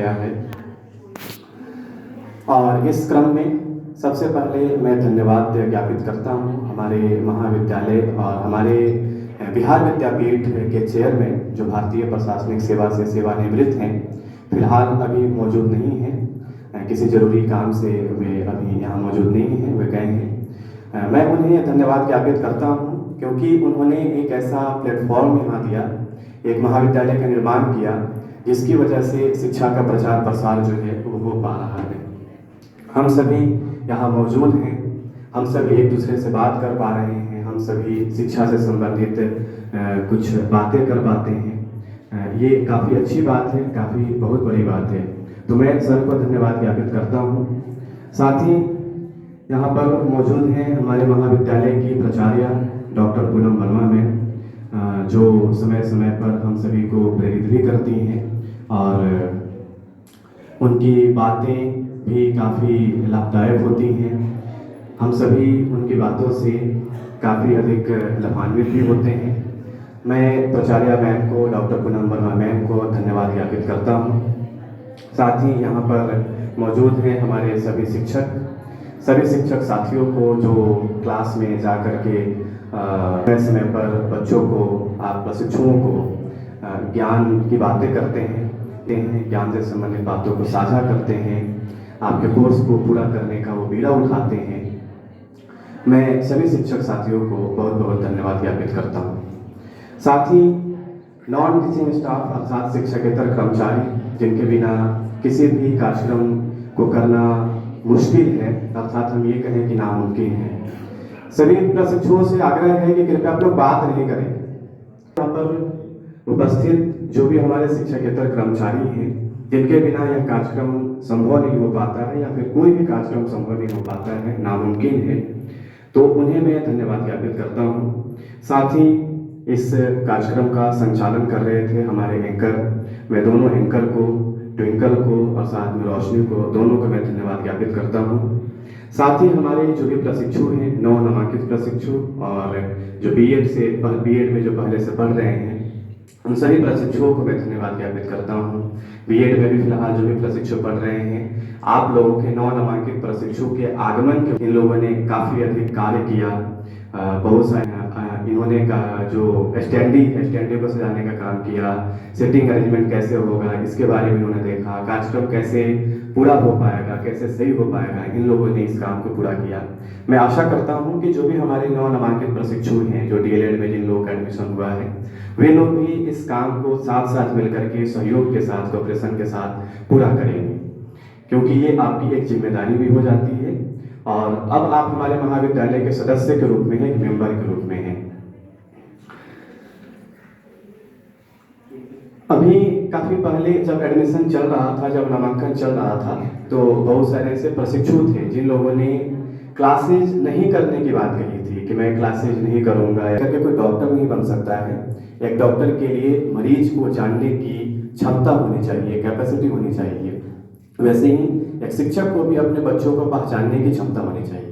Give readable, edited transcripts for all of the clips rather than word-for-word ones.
गया है। और इस क्रम में सबसे पहले मैं धन्यवाद ज्ञापित करता हूँ हमारे महाविद्यालय और हमारे बिहार विद्यापीठ के चेयरमैन जो भारतीय प्रशासनिक सेवा से सेवानिवृत्त हैं, फिलहाल अभी मौजूद नहीं हैं, किसी जरूरी काम से वे अभी यहाँ मौजूद नहीं हैं, वे गए हैं। मैं उन्हें धन्यवाद ज्ञापित करता हूँ क्योंकि उन्होंने एक ऐसा प्लेटफॉर्म यहाँ दिया, एक महाविद्यालय का निर्माण किया जिसकी वजह से शिक्षा का प्रचार प्रसार जो है वो हो पा रहा है। हम सभी यहाँ मौजूद हैं, हम सभी एक दूसरे से बात कर पा रहे हैं, हम सभी शिक्षा से संबंधित कुछ बातें कर पाते हैं। ये काफ़ी अच्छी बात है, काफ़ी बहुत बड़ी बात है। तो मैं सर को धन्यवाद ज्ञापित करता हूँ। साथ ही यहाँ पर मौजूद हैं हमारे महाविद्यालय की प्राचार्य डॉक्टर पूनम वर्मा मैम, जो समय समय पर हम सभी को प्रेरित भी करती हैं और उनकी बातें भी काफ़ी लाभदायक होती हैं। हम सभी उनकी बातों से काफ़ी अधिक लाभान्वित भी होते हैं। मैं प्राचार्य मैम को, डॉक्टर पूनम वर्मा मैम को धन्यवाद ज्ञापित करता हूँ। साथ ही यहाँ पर मौजूद हैं हमारे सभी शिक्षक साथियों को जो क्लास में जा कर के समय पर बच्चों को, आप प्रशिक्षुओं को ज्ञान की बातें करते हैं, ज्ञान से संबंधित बातों को साझा करते हैं, आपके कोर्स को पूरा करने का वो बीड़ा उठाते हैं। मैं सभी शिक्षक साथियों को बहुत बहुत धन्यवाद ज्ञापित करता हूँ। साथ ही नॉन टीचिंग स्टाफ अर्थात शिक्षकेतर कर्मचारी जिनके बिना किसी भी कार्यक्रम को करना मुश्किल है, अर्थात हम ये कहें कि नामुमकिन है। सभी प्रशिक्षुओं से आग्रह है कि कृपया आप लोग बात नहीं करें। यहाँ पर उपस्थित जो भी हमारे शिक्षकेतर कर्मचारी हैं जिनके बिना यह कार्यक्रम संभव नहीं हो पाता है या फिर कोई भी कार्यक्रम संभव नहीं हो पाता है, नामुमकिन है, तो उन्हें मैं धन्यवाद ज्ञापित करता हूँ। साथ ही इस कार्यक्रम का संचालन कर रहे थे हमारे एंकर, मैं दोनों एंकर को, ट्विंकल को और साथ में रोशनी को, दोनों को मैं धन्यवाद ज्ञापित करता हूँ। साथ ही हमारे जो भी प्रशिक्षु हैं, 9 नामांकित प्रशिक्षु और जो बीएड में जो पहले से पढ़ रहे हैं, उन सभी प्रशिक्षुओं को मैं धन्यवाद ज्ञापित करता हूँ। बीएड में भी फिलहाल जो भी प्रशिक्षु पढ़ रहे हैं, आप लोगों के 9 नामांकित प्रशिक्षु के आगमन के इन लोगों ने काफ़ी अधिक कार्य किया। बहुत सारे इन्होंने जो स्टैंडी को सजाने का काम किया, सिटिंग अरेंजमेंट कैसे होगा इसके बारे में इन्होंने देखा, कार्यक्रम कैसे पूरा हो पाएगा, कैसे सही हो पाएगा, इन लोगों ने इस काम को पूरा किया। मैं आशा करता हूं कि जो भी हमारे 9 नामांकित प्रशिक्षु हैं, जो डीएलएड में जिन लोगों का एडमिशन हुआ है, वे लोग भी इस काम को साथ साथ मिलकर के सहयोग के साथ, कोऑपरेशन के साथ पूरा करेंगे, क्योंकि ये आपकी एक जिम्मेदारी भी हो जाती है और अब आप हमारे महाविद्यालय के सदस्य के रूप में हैं, मेंबर के रूप में हैं। अभी काफ़ी पहले जब एडमिशन चल रहा था, जब नामांकन चल रहा था, तो बहुत सारे ऐसे प्रशिक्षु थे जिन लोगों ने क्लासेज नहीं करने की बात कही थी कि मैं क्लासेज नहीं करूंगा, करके कोई डॉक्टर नहीं बन सकता है। एक डॉक्टर के लिए मरीज को जानने की क्षमता होनी चाहिए, कैपेसिटी होनी चाहिए। वैसे ही एक शिक्षक को भी अपने बच्चों को पहचानने की क्षमता होनी चाहिए।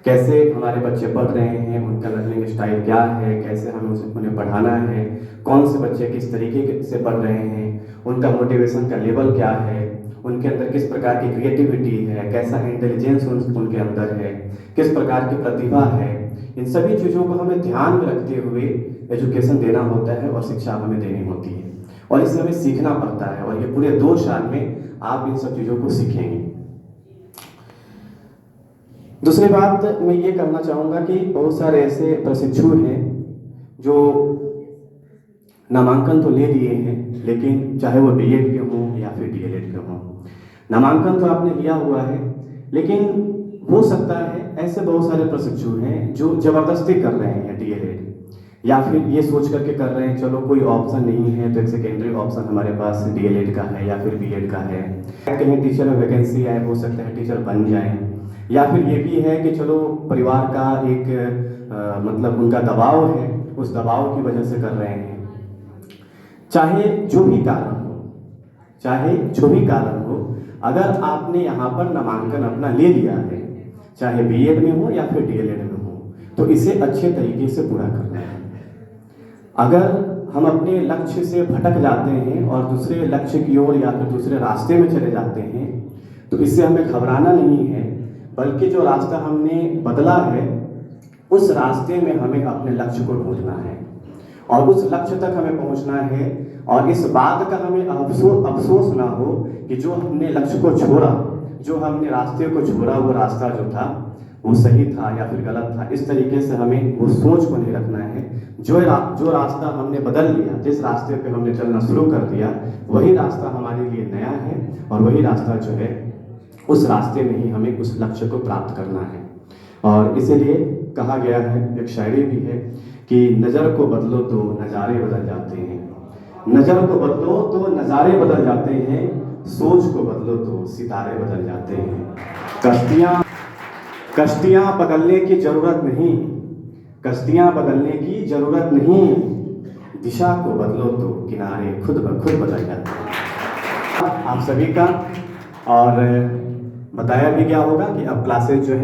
कैसे हमारे बच्चे पढ़ रहे हैं, उनका लर्निंग स्टाइल क्या है, कैसे हमें उन्हें पढ़ाना है, कौन से बच्चे किस तरीके से पढ़ रहे हैं, उनका मोटिवेशन का लेवल क्या है, उनके अंदर किस प्रकार की क्रिएटिविटी है, कैसा इंटेलिजेंस उनके अंदर है, किस प्रकार की प्रतिभा है। इन सभी चीज़ों को हमें ध्यान में रखते हुए एजुकेशन देना होता है और शिक्षा हमें देनी होती है और इससे हमें सीखना पड़ता है और ये पूरे 2 साल में आप इन सब चीज़ों को सीखेंगे। दूसरी बात मैं ये करना चाहूँगा कि बहुत सारे ऐसे प्रशिक्षु हैं जो नामांकन तो ले लिए हैं, लेकिन चाहे वो बीएड के हों या फिर डीएलएड के हों, नामांकन तो आपने लिया हुआ है, लेकिन हो सकता है ऐसे बहुत सारे प्रशिक्षु हैं जो ज़बरदस्ती कर रहे हैं डीएलएड, या फिर ये सोच करके कर रहे हैं चलो कोई ऑप्शन नहीं है तो एक सेकेंडरी ऑप्शन हमारे पास डीएलएड का है या फिर बीएड का है, कहीं टीचर में वैकेंसी आए, हो सकता है टीचर बन जाए, या फिर ये भी है कि चलो परिवार का एक मतलब उनका दबाव है, उस दबाव की वजह से कर रहे हैं। चाहे जो भी कारण हो, अगर आपने यहाँ पर नामांकन अपना ले लिया है, चाहे बीएड में हो या फिर डीएलएड में हो, तो इसे अच्छे तरीके से पूरा करना है। अगर हम अपने लक्ष्य से भटक जाते हैं और दूसरे लक्ष्य की ओर या फिर दूसरे रास्ते में चले जाते हैं, तो इससे हमें घबराना नहीं है, बल्कि जो रास्ता हमने बदला है उस रास्ते में हमें अपने लक्ष्य को ढूंढना है और उस लक्ष्य तक हमें पहुंचना है। और इस बात का हमें अफसोस ना हो कि जो हमने लक्ष्य को छोड़ा, जो हमने रास्ते को छोड़ा, वो रास्ता जो था वो सही था या फिर गलत था। इस तरीके से हमें वो सोच को नहीं रखना है। जो रास्ता हमने बदल लिया, जिस रास्ते पे हमने चलना शुरू कर दिया, वही रास्ता हमारे लिए नया है और वही रास्ता जो है उस रास्ते में ही हमें उस लक्ष्य को प्राप्त करना है। और इसीलिए कहा गया है, एक शायरी भी है कि नज़र को बदलो तो नज़ारे बदल जाते हैं, नज़र को बदलो तो नज़ारे बदल जाते हैं, सोच को बदलो तो सितारे बदल जाते हैं। कश्तियाँ बदलने की ज़रूरत नहीं, कश्तियाँ बदलने की ज़रूरत नहीं, दिशा को बदलो तो किनारे खुद ब खुद बदल जाते हैं। आप सभी का और बताया भी गया होगा कि अब क्लासेज जो है